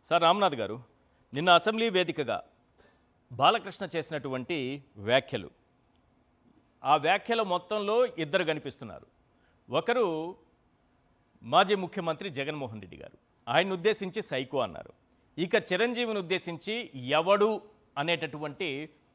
Sir Ramnath గారు, నిన్న assembly వేదికగా బాలకృష్ణ చేసినటువంటి వ్యాఖ్యలు, ఆ వ్యాఖ్యల మొత్తంలో ఇద్దరు కనిపిస్తున్నారు. ఒకరు మాజీ ముఖ్యమంత్రి జగన్మోహన్ రెడ్డి గారు, ఆయన ఉద్దేశించి సైకో అన్నారు. ఇక చిరంజీవిని ఉద్దేశించి ఎవడు అనేటటువంటి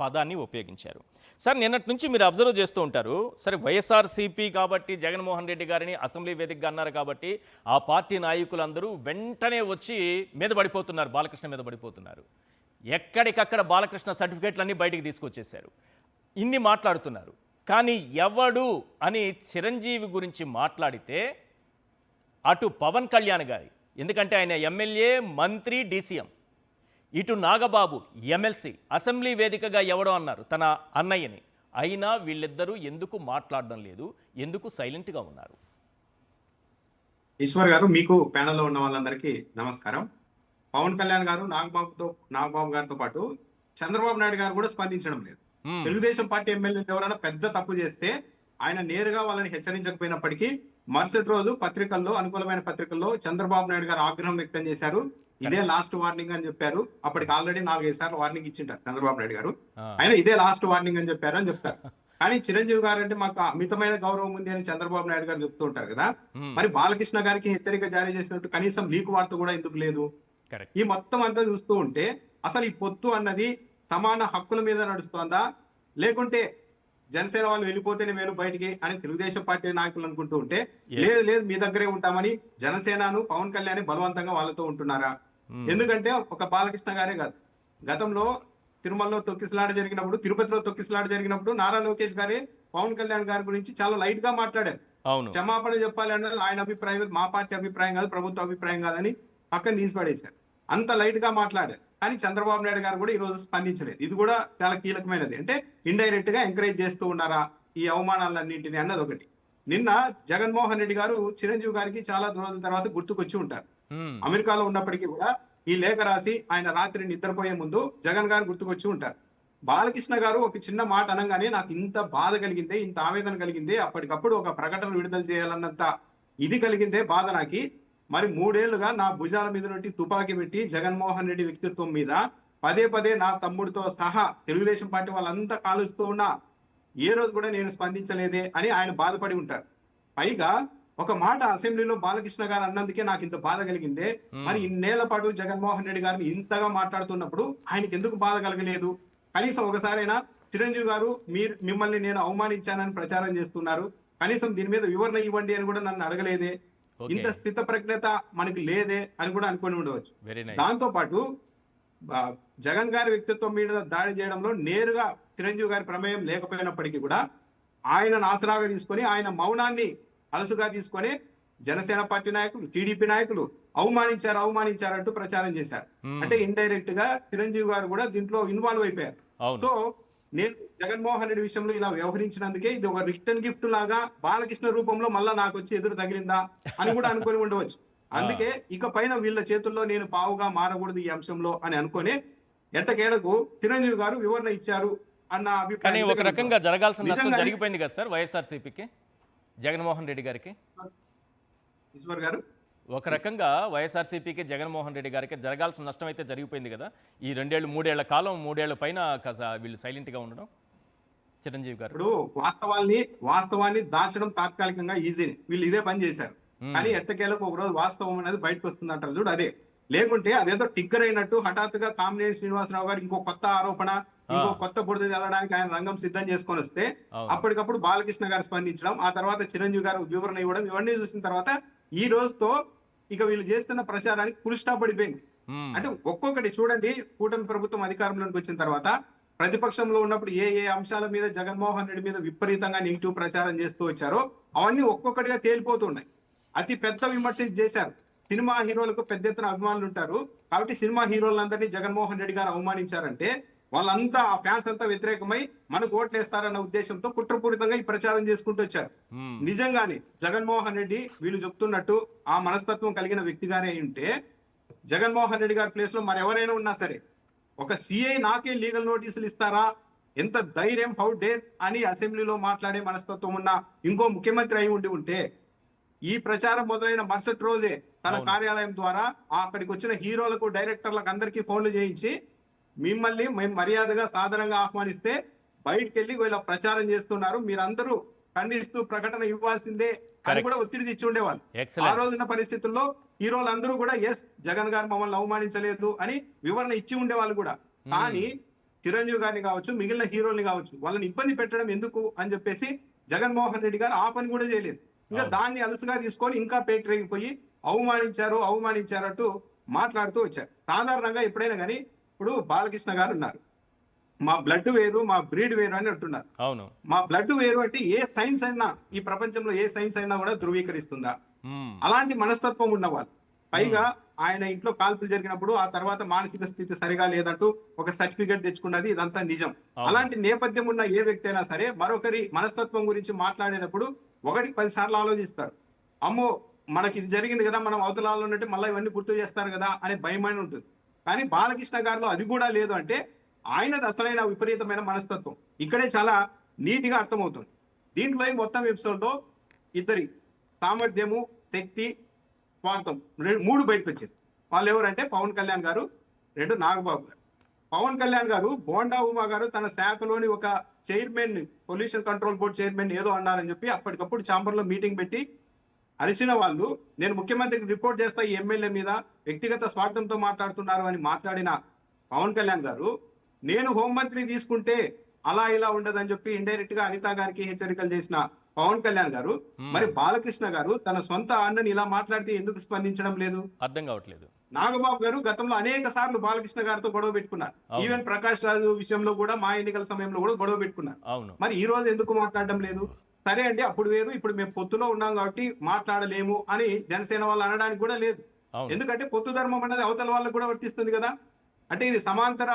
పదాన్ని ఉపయోగించారు. సార్, నిన్నటి నుంచి మీరు అబ్జర్వ్ చేస్తూ ఉంటారు. సరే, వైఎస్ఆర్సీపీ కాబట్టి జగన్మోహన్ రెడ్డి గారిని అసెంబ్లీ వేదికగా అన్నారు కాబట్టి ఆ పార్టీ నాయకులందరూ వెంటనే వచ్చి మీద పడిపోతున్నారు, బాలకృష్ణ మీద పడిపోతున్నారు. ఎక్కడికక్కడ బాలకృష్ణ సర్టిఫికేట్లన్నీ బయటికి తీసుకొచ్చేశారు. ఇన్ని మాట్లాడుతున్నారు. కానీ ఎవడు అని చిరంజీవి గురించి మాట్లాడితే అటు పవన్ కళ్యాణ్ గారి, ఎందుకంటే ఆయన ఎమ్మెల్యే, మంత్రి, డీసీఎం, ఇటు నాగబాబు ఎమ్మెల్సీ, అసెంబ్లీ వేదికగా ఎవడో అన్నారు తన అన్నయ్యని. అయినా వీళ్ళిద్దరూ ఎందుకు మాట్లాడడం లేదు, ఎందుకు సైలెంట్గా ఉన్నారు? ఈశ్వర్ గారు, మీకు ప్యానెల్లో ఉన్న వాళ్ళందరికీ నమస్కారం. పవన్ కళ్యాణ్ గారు నాగబాబు గారితో పాటు చంద్రబాబు నాయుడు గారు కూడా స్పందించడం లేదు. తెలుగుదేశం పార్టీ ఎమ్మెల్యేలు ఎవరైనా పెద్ద తప్పు చేస్తే ఆయన నేరుగా వాళ్ళని హెచ్చరించకపోయినప్పటికీ మరుసటి రోజు పత్రికల్లో, అనుకూలమైన పత్రికల్లో చంద్రబాబు నాయుడు గారు ఆగ్రహం వ్యక్తం చేశారు. ఇదే లాస్ట్ వార్నింగ్ అని చెప్పారు. అప్పటికి ఆల్రెడీ 4-5 సార్లు వార్నింగ్ ఇచ్చింటారు చంద్రబాబు నాయుడు గారు. ఆయన ఇదే లాస్ట్ వార్నింగ్ అని చెప్పారు అని చెప్తారు. కానీ చిరంజీవి గారు అంటే మాకు అమితమైన గౌరవం ఉంది అని చంద్రబాబు నాయుడు గారు చెప్తూ ఉంటారు కదా. మరి బాలకృష్ణ గారికి హెచ్చరిక జారీ చేసినట్టు కనీసం లీక్ వార్త కూడా ఎందుకు లేదు? ఈ మొత్తం అంతా చూస్తూ ఉంటే అసలు ఈ పొత్తు అన్నది సమాన హక్కుల మీద నడుస్తోందా, లేకుంటే జనసేన వాళ్ళు వెళ్ళిపోతేనే మేలు బయటికి అని తెలుగుదేశం పార్టీ నాయకులు అనుకుంటూ ఉంటే, లేదు లేదు మీ దగ్గరే ఉంటామని జనసేనను, పవన్ కళ్యాణ్ బలవంతంగా వాళ్ళతో ఉంటున్నారా? ఎందుకంటే ఒక బాలకృష్ణ గారే కాదు, గతంలో తిరుమలలో తొక్కిసలాట జరిగినప్పుడు, తిరుపతిలో తొక్కిసలాట జరిగినప్పుడు నారా లోకేష్ గారే పవన్ కళ్యాణ్ గారి గురించి చాలా లైట్ గా మాట్లాడారు. క్షమాపణ చెప్పాలి అన్నది ఆయన అభిప్రాయం, మా పార్టీ అభిప్రాయం కాదు, ప్రభుత్వ అభిప్రాయం కాదని పక్కన తీసిపడేశారు. అంత లైట్ గా మాట్లాడారు. కానీ చంద్రబాబు నాయుడు గారు కూడా ఈ రోజు స్పందించలేదు. ఇది కూడా చాలా కీలకమైనది. అంటే ఇండైరెక్ట్ గా ఎంకరేజ్ చేస్తూ ఉన్నారా ఈ అవమానాలన్నింటినీ అన్నది ఒకటి. నిన్న జగన్మోహన్ రెడ్డి గారు చిరంజీవి గారికి చాలా రోజుల తర్వాత గుర్తుకొచ్చి ఉంటారు. అమెరికాలో ఉన్నప్పటికీ కూడా ఈ లేఖ రాసి ఆయన రాత్రి నిద్రపోయే ముందు జగన్ గారు గుర్తుకొచ్చి ఉంటారు. బాలకృష్ణ గారు ఒక చిన్న మాట అనగానే నాకు ఇంత బాధ కలిగిందే, ఇంత ఆవేదన కలిగిందే, అప్పటికప్పుడు ఒక ప్రకటన విడుదల చేయాలన్నంత ఇది కలిగిందే బాధ నాకి. మరి 3 ఏళ్లుగా నా భుజాల మీద నుండి తుపాకీ పెట్టి జగన్మోహన్ రెడ్డి వ్యక్తిత్వం మీద పదే పదే నా తమ్ముడితో సహా తెలుగుదేశం పార్టీ వాళ్ళంతా కాలుస్తూ ఉన్నా ఏ రోజు కూడా నేను స్పందించలేదే అని ఆయన బాధపడి ఉంటారు. పైగా ఒక మాట అసెంబ్లీలో బాలకృష్ణ గారు అన్నందుకే నాకు ఇంత బాధ కలిగిందే, మరి ఇన్నేళ్ల పాటు జగన్మోహన్ రెడ్డి గారిని ఇంతగా మాట్లాడుతున్నప్పుడు ఆయనకి ఎందుకు బాధ కలగలేదు? కనీసం ఒకసారైనా చిరంజీవి గారు మిమ్మల్ని నేను అవమానించానని ప్రచారం చేస్తున్నారు, కనీసం దీని మీద వివరణ ఇవ్వండి అని కూడా నన్ను అడగలేదే, ఇంత స్థిత ప్రజ్ఞత మనకి లేదే అని కూడా అనుకుని ఉండవచ్చు. దాంతో పాటు జగన్ గారి వ్యక్తిత్వం మీద దాడి చేయడంలో నేరుగా చిరంజీవి గారి ప్రమేయం లేకపోయినప్పటికీ కూడా ఆయన ఆసరాగా తీసుకొని, ఆయన మౌనాన్ని అలసుగా తీసుకొని జనసేన పార్టీ నాయకులు, టీడీపీ నాయకులు అవమానించారంటూ ప్రచారం చేశారు. అంటే ఇండైరెక్ట్ గా చిరంజీవి గారు కూడా దీంట్లో ఇన్వాల్వ్ అయిపోయారు. సో నేను జగన్మోహన్ రెడ్డి విషయంలో ఇలా వ్యవహరించినందుకే ఇది ఒక రిటర్న్ గిఫ్ట్ లాగా బాలకృష్ణ రూపంలో మళ్ళా నాకు వచ్చి ఎదురు తగిలిందా అని కూడా అనుకుని ఉండవచ్చు. అందుకే ఇక పైన వీళ్ళ చేతుల్లో నేను పావుగా మారకూడదు ఈ అంశంలో అని అనుకుని ఎట్టకేలకు చిరంజీవి గారు వివరణ ఇచ్చారు అన్న అభిప్రాయం. ఒక రకంగా జరగాల్సిన నష్టం జరిగిపోయింది కదా సార్ వైఎస్ఆర్సీపీకి, జగన్మోహన్ రెడ్డి గారికి. ఈశ్వర్ గారు, ఒక రకంగా వైఎస్ఆర్సీపీకి, జగన్మోహన్ రెడ్డి గారికి జరగాల్సిన నష్టం అయితే జరిగిపోయింది కదా. ఈ 2 ఏళ్ళు 3 ఏళ్ల కాలం, 3 ఏళ్ల పైన వీళ్ళు సైలెంట్ గా ఉండడం చిరంజీవి గారు. ఇప్పుడు వాస్తవాన్ని దాచడం తాత్కాలికంగా ఈజీని, వీళ్ళు ఇదే పని చేశారు. కానీ ఎట్టకేలకు ఒక రోజు వాస్తవం అనేది బయటకు వస్తుంది అంటారు చూడు, అదే. లేకుంటే అదేదో టిగ్గర్ అయినట్టు హఠాత్తుగా కామినేని శ్రీనివాసరావు గారు ఇంకో కొత్త ఆరోపణ, ఇంకో కొత్త బురద చల్లడానికి ఆయన రంగం సిద్ధం చేసుకొని వస్తే అప్పటికప్పుడు బాలకృష్ణ గారు స్పందించడం, ఆ తర్వాత చిరంజీవి గారు వివరణ ఇవ్వడం, ఇవన్నీ చూసిన తర్వాత ఈ రోజుతో ఇక వీళ్ళు చేస్తున్న ప్రచారానికి ఫుల్ స్టాప్ పడిపోయింది. అంటే ఒక్కొక్కటి చూడండి, కూటమి ప్రభుత్వం అధికారంలోకి వచ్చిన తర్వాత ప్రతిపక్షంలో ఉన్నప్పుడు ఏ ఏ అంశాల మీద జగన్మోహన్ రెడ్డి మీద విపరీతంగా నెగిటివ్ ప్రచారం చేస్తూ వచ్చారో అవన్నీ ఒక్కొక్కటిగా తేలిపోతున్నాయి. అతి పెద్ద విమర్శలు చేశారు. సినిమా హీరోలకు పెద్ద ఎత్తున అభిమానులు ఉంటారు కాబట్టి సినిమా హీరోలందరినీ జగన్మోహన్ రెడ్డి గారు అవమానించారంటే వాళ్ళంతా, ఆ ఫ్యాన్స్ అంతా వ్యతిరేకమై మనకు ఓట్లేస్తారన్న ఉద్దేశంతో కుట్రపూరితంగా ఈ ప్రచారం చేసుకుంటూ వచ్చారు. నిజంగానే జగన్మోహన్ రెడ్డి వీళ్ళు చెప్తున్నట్టు ఆ మనస్తత్వం కలిగిన వ్యక్తిగానే ఉంటే జగన్మోహన్ రెడ్డి గారి ప్లేస్ లో మరెవరైనా ఉన్నా సరే ఒక సిఐ నాకే లీగల్ నోటీసులు ఇస్తారా, ఎంత ధైర్యం, హౌ డేర్ అని అసెంబ్లీలో మాట్లాడే మనస్తత్వం ఉన్న ఇంకో ముఖ్యమంత్రి అయి ఉంటే ఈ ప్రచారం మొదలైన మరుసటి రోజే తన అవును. కార్యాలయం ద్వారా అక్కడికి వచ్చిన హీరోలకు డైరెక్టర్లకు అందరికీ ఫోన్లు చేయించి మిమ్మల్ని మేము మర్యాదగా సాదరంగా ఆహ్వానిస్తే బయటికి వెళ్ళి వీళ్ళ ప్రచారం చేస్తున్నారు, మీరందరూ ఖండిస్తూ ప్రకటన ఇవ్వాల్సిందే అని Correct. కూడా ఒత్తిడి తెచ్చి ఉండేవాళ్ళు. ఆ ఎక్సలెంట్. రోజున్న పరిస్థితుల్లో హీరోలు అందరూ కూడా ఎస్ జగన్ గారు మమ్మల్ని అవమానించలేదు అని వివరణ ఇచ్చి ఉండేవాళ్ళు కూడా. కానీ చిరంజీవి గారిని కావచ్చు, మిగిలిన హీరోల్ని కావచ్చు, వాళ్ళని ఇబ్బంది పెట్టడం ఎందుకు అని చెప్పేసి జగన్మోహన్ రెడ్డి గారు ఆ పని కూడా చేయలేదు. ఇంకా అవును. దాన్ని అలసుగా తీసుకొని ఇంకా పేటరేగిపోయి అవమానించారంటూ మాట్లాడుతూ వచ్చారు. సాధారణంగా ఎప్పుడైనా కానీ ఇప్పుడు బాలకృష్ణ గారు ఉన్నారు, మా బ్లడ్ వేరు మా బ్రీడ్ వేరు అని అంటున్నారు. అవును. మా బ్లడ్ వేరు అంటే ఏ సైన్స్ అయినా, ఈ ప్రపంచంలో ఏ సైన్స్ అయినా కూడా ధృవీకరిస్తుందా? మ్మ్. అలాంటి మనస్తత్వం ఉన్నవాళ్ళు. పైగా ఆయన ఇంట్లో కాల్పులు జరిగినప్పుడు ఆ తర్వాత మానసిక స్థితి సరిగా లేదంటూ ఒక సర్టిఫికేట్ తెచ్చుకున్నది, ఇదంతా నిజం. అవును. అలాంటి నేపథ్యం ఉన్న ఏ వ్యక్తి అయినా సరే మరొకరి మనస్తత్వం గురించి మాట్లాడేటప్పుడు 1-10 సార్లు ఆలోచిస్తారు. అమ్మో మనకి ఇది జరిగింది కదా, మనం అవతలాలో ఉన్నట్టు మళ్ళీ ఇవన్నీ గుర్తు చేస్తారు కదా అనే భయమైన ఉంటుంది. కానీ బాలకృష్ణ గారిలో అది కూడా లేదు అంటే ఆయనది అసలైన విపరీతమైన మనస్తత్వం ఇక్కడే చాలా నీట్గా అర్థమవుతుంది. దీంట్లో ఈ మొత్తం ఎపిసోడ్ లో ఇద్దరి సామర్థ్యము, శక్తి, స్వార్థం 3 బయటకు వచ్చేది. వాళ్ళు ఎవరంటే పవన్ కళ్యాణ్ గారు, 2 నాగబాబు గారు. పవన్ కళ్యాణ్ గారు బోండా ఉమా గారు తన శాఖలోని ఒక chairman, pollution control board chairman ఏదో అన్నారని చెప్పి అప్పటికప్పుడు ఛాంబర్ లో మీటింగ్ పెట్టి అరిచిన వాళ్ళు, నేను ముఖ్యమంత్రికి రిపోర్ట్ చేస్తా ఈ ఎమ్మెల్యే మీద వ్యక్తిగత స్వార్థంతో మాట్లాడుతున్నారు అని మాట్లాడిన పవన్ కళ్యాణ్ గారు, నేను హోంమంత్రి తీసుకుంటే అలా ఇలా ఉండదని చెప్పి ఇండైరెక్ట్ గా అనిత గారికి హెచ్చరికలు చేసిన పవన్ కళ్యాణ్ గారు, మరి బాలకృష్ణ గారు తన సొంత అన్నని ఇలా మాట్లాడితే ఎందుకు స్పందించడం లేదు? అర్థం కావట్లేదు. నాగబాబు గారు గతంలో అనేక సార్లు బాలకృష్ణ గారితో గొడవ పెట్టుకున్నారు. అవును. ఈవెన్ ప్రకాష్ రాజు విషయంలో కూడా మా ఎన్నికల సమయంలో కూడా గొడవ పెట్టుకున్నారు. అవును. మరి ఈ రోజు ఎందుకు మాట్లాడడం లేదు? సరే అండి, అప్పుడు వేరు, ఇప్పుడు మేము పొత్తులో ఉన్నాం కాబట్టి మాట్లాడలేము అని జనసేన వాళ్ళు అనడానికి కూడా లేదు. అవును. ఎందుకంటే పొత్తు ధర్మం అనేది అవతల వాళ్ళకు కూడా వర్తిస్తుంది కదా. అంటే ఇది సమాంతర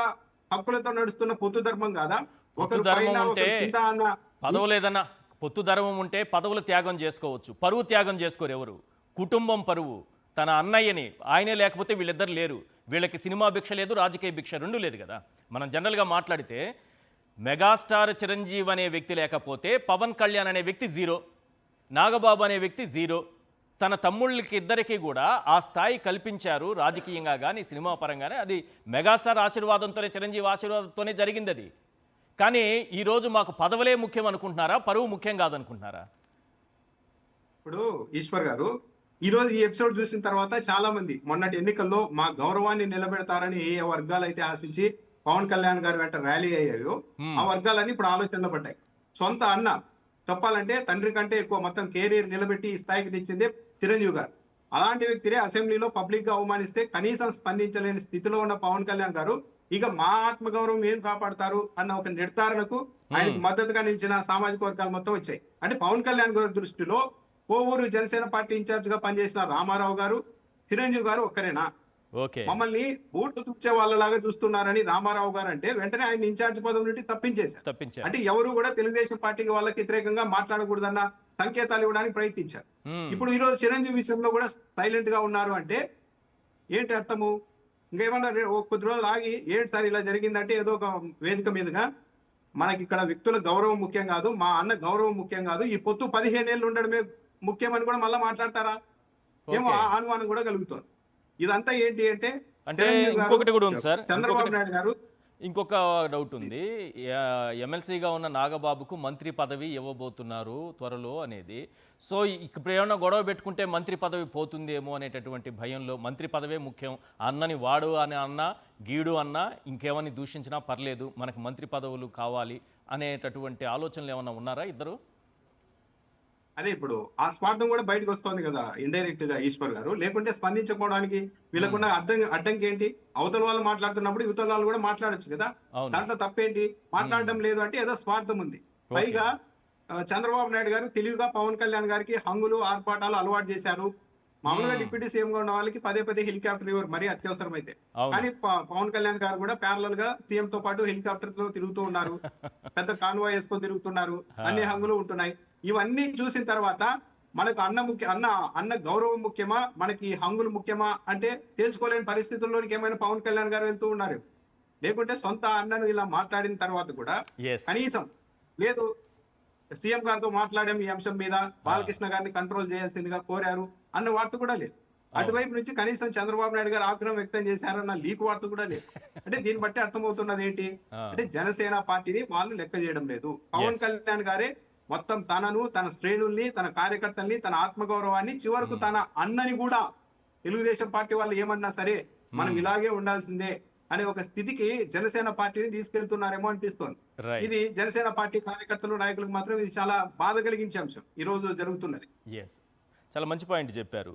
హక్కులతో నడుస్తున్న పొత్తు ధర్మం కాదా? ఒకరు పొత్తు ధర్మం పైన ఉంటే ఒకరు కింద అన్న పదవులు ఏదన్నా పొత్తు ధర్మం ఉంటే పదవులు త్యాగం చేసుకోవచ్చు, పరువు త్యాగం చేసుకోరు ఎవరు. కుటుంబం పరువు, తన అన్నయ్యని, ఆయనే లేకపోతే వీళ్ళిద్దరు లేరు, వీళ్ళకి సినిమా భిక్ష లేదు, రాజకీయ భిక్ష రెండు లేదు కదా. మనం జనరల్గా మాట్లాడితే మెగాస్టార్ చిరంజీవి అనే వ్యక్తి లేకపోతే పవన్ కళ్యాణ్ అనే వ్యక్తి జీరో, నాగబాబు అనే వ్యక్తి జీరో. తన తమ్ముళ్ళకి ఇద్దరికి కూడా ఆ స్థాయి కల్పించారు రాజకీయంగా కానీ సినిమా పరంగానే. అది మెగాస్టార్ ఆశీర్వాదంతోనే, చిరంజీవి ఆశీర్వాదంతోనే జరిగింది అది. కానీ ఈరోజు మాకు పదవులే ముఖ్యం అనుకుంటున్నారా, పరువు ముఖ్యం కాదనుకుంటున్నారా? ఇప్పుడు ఈశ్వర్ గారు ఈ రోజు ఈ ఎపిసోడ్ చూసిన తర్వాత చాలా మంది మొన్నటి ఎన్నికల్లో మా గౌరవాన్ని నిలబెడతారని ఏ వర్గాలు అయితే ఆశించి పవన్ కళ్యాణ్ గారు వెంట ర్యాలీ అయ్యాయో ఆ వర్గాలన్నీ ఇప్పుడు ఆలోచనలో పడ్డాయి. సొంత అన్న, చెప్పాలంటే తండ్రి కంటే ఎక్కువ మొత్తం కెరీర్ నిలబెట్టి ఈ స్థాయికి తెచ్చిందే చిరంజీవి గారు. అలాంటి వ్యక్తినే అసెంబ్లీలో పబ్లిక్ గా అవమానిస్తే కనీసం స్పందించలేని స్థితిలో ఉన్న పవన్ కళ్యాణ్ గారు ఇక మా ఆత్మగౌరవం ఏం కాపాడతారు అన్న ఒక నిర్ధారణకు ఆయనకు మద్దతుగా నిలిచిన సామాజిక వర్గాలు మొత్తం వచ్చాయి. అంటే పవన్ కళ్యాణ్ గారి దృష్టిలో కోవూరు జనసేన పార్టీ ఇన్ఛార్జ్ గా పనిచేసిన రామారావు గారు, చిరంజీవి గారు ఒక్కరేనా? ఓకే. మమ్మల్ని బూట్లు తుచ్చే వాళ్ళలాగా చూస్తున్నారని రామారావు గారు అంటే వెంటనే ఆయన ఇన్ఛార్జ్ పదవి నుండి తప్పించారు. అంటే ఎవరు కూడా తెలుగుదేశం పార్టీకి వాళ్ళకి వ్యతిరేకంగా మాట్లాడకూడదన్న సంకేతాలు ఇవ్వడానికి ప్రయత్నించారు. ఇప్పుడు ఈ రోజు చిరంజీవి విషయంలో కూడా సైలెంట్ గా ఉన్నారు అంటే ఏంటి అర్థము? ఇంకేమన్నా కొద్ది రోజులు ఆగి ఏంటి సార్ ఇలా జరిగిందంటే ఏదో ఒక వేదిక మీదుగా మనకి ఇక్కడ వ్యక్తుల గౌరవం ముఖ్యం కాదు, మా అన్న గౌరవం ముఖ్యం కాదు, ఈ పొత్తు 15 ఏళ్ళు ఉండడమే ముఖ్యమని కూడా మళ్ళీ మాట్లాడతారా ఏమో ఆ అనుమానం కూడా కలుగుతుంది. ఇదంతా ఏంటి అంటే ఇంకొకటి కూడా ఉంది సార్, చంద్రబాబు నాయుడు గారు. ఇంకొక డౌట్ ఉంది. ఎమ్మెల్సీగా ఉన్న నాగబాబుకు మంత్రి పదవి ఇవ్వబోతున్నారు త్వరలో అనేది. సో ఇప్పుడు ఏమైనా గొడవ పెట్టుకుంటే మంత్రి పదవి పోతుందేమో అనేటటువంటి భయంలో మంత్రి పదవే ముఖ్యం, అన్నని వాడు అని అన్నా గీడు అన్నా ఇంకేమని దూషించినా పర్లేదు, మనకు మంత్రి పదవులు కావాలి అనేటటువంటి ఆలోచనలు ఏమన్నా ఉన్నారా ఇద్దరు? అదే ఇప్పుడు ఆ స్వార్థం కూడా బయటకు వస్తుంది కదా ఇండైరెక్ట్ గా ఈశ్వర్ గారు. లేకుంటే స్పందించకపోవడానికి వీళ్ళకున్న అడ్డంకి ఏంటి? అవతల వాళ్ళు మాట్లాడుతున్నప్పుడు ఇవతల వాళ్ళు కూడా మాట్లాడొచ్చు కదా, దాంట్లో తప్పేంటి? మాట్లాడడం లేదు అంటే ఏదో స్వార్థం ఉంది. పైగా చంద్రబాబు నాయుడు గారు తెలివిగా పవన్ కళ్యాణ్ గారికి హంగులు ఆర్పాటాలు అలవాటు చేశారు. మామూలుగా డిప్యూటీ సీఎం గా ఉన్న వాళ్ళకి పదే హెలికాప్టర్ ఇవ్వరు మరీ అత్యవసరం అయితే. కానీ పవన్ కళ్యాణ్ గారు కూడా ప్యారలల్ గా సీఎం తో పాటు హెలికాప్టర్ తో తిరుగుతూ ఉన్నారు, పెద్ద కాన్వాయ్ వేసుకొని తిరుగుతున్నారు, అన్ని హంగులు ఉంటున్నాయి. ఇవన్నీ చూసిన తర్వాత మనకు అన్న గౌరవం ముఖ్యమా, మనకి హంగులు ముఖ్యమా అంటే తేల్చుకోలేని పరిస్థితుల్లోనికి ఏమైనా పవన్ కళ్యాణ్ గారు వెళ్తూ ఉన్నారు. లేకుంటే సొంత అన్నను ఇలా మాట్లాడిన తర్వాత కూడా కనీసం లేదు సీఎం గారితో మాట్లాడాం ఈ అంశం మీద, బాలకృష్ణ గారిని కంట్రోల్ చేయాల్సిందిగా కోరారు అన్న వార్త కూడా లేదు. అటువైపు నుంచి కనీసం చంద్రబాబు నాయుడు గారు ఆగ్రహం వ్యక్తం చేశారన్న లీక్ వార్త కూడా లేదు. అంటే దీన్ని బట్టి అర్థమవుతున్నది ఏంటి అంటే జనసేన పార్టీని వాళ్ళు లెక్క చేయడం లేదు. పవన్ కళ్యాణ్ గారే మొత్తం తనను, తన శ్రేణుల్ని, తన కార్యకర్తల్ని, తన ఆత్మగౌరవాన్ని, చివరకు తన అన్నని కూడా తెలుగుదేశం పార్టీ వాళ్ళు ఏమన్నా సరే మనం ఇలాగే ఉండాల్సిందే అనే ఒక స్థితికి జనసేన పార్టీని తీసుకెళ్తున్నారేమో అనిపిస్తోంది. ఇది జనసేన పార్టీ కార్యకర్తలు, నాయకులకు మాత్రం ఇది చాలా బాధ కలిగించే అంశం ఈ రోజు జరుగుతున్నది. చాలా మంచి పాయింట్ చెప్పారు.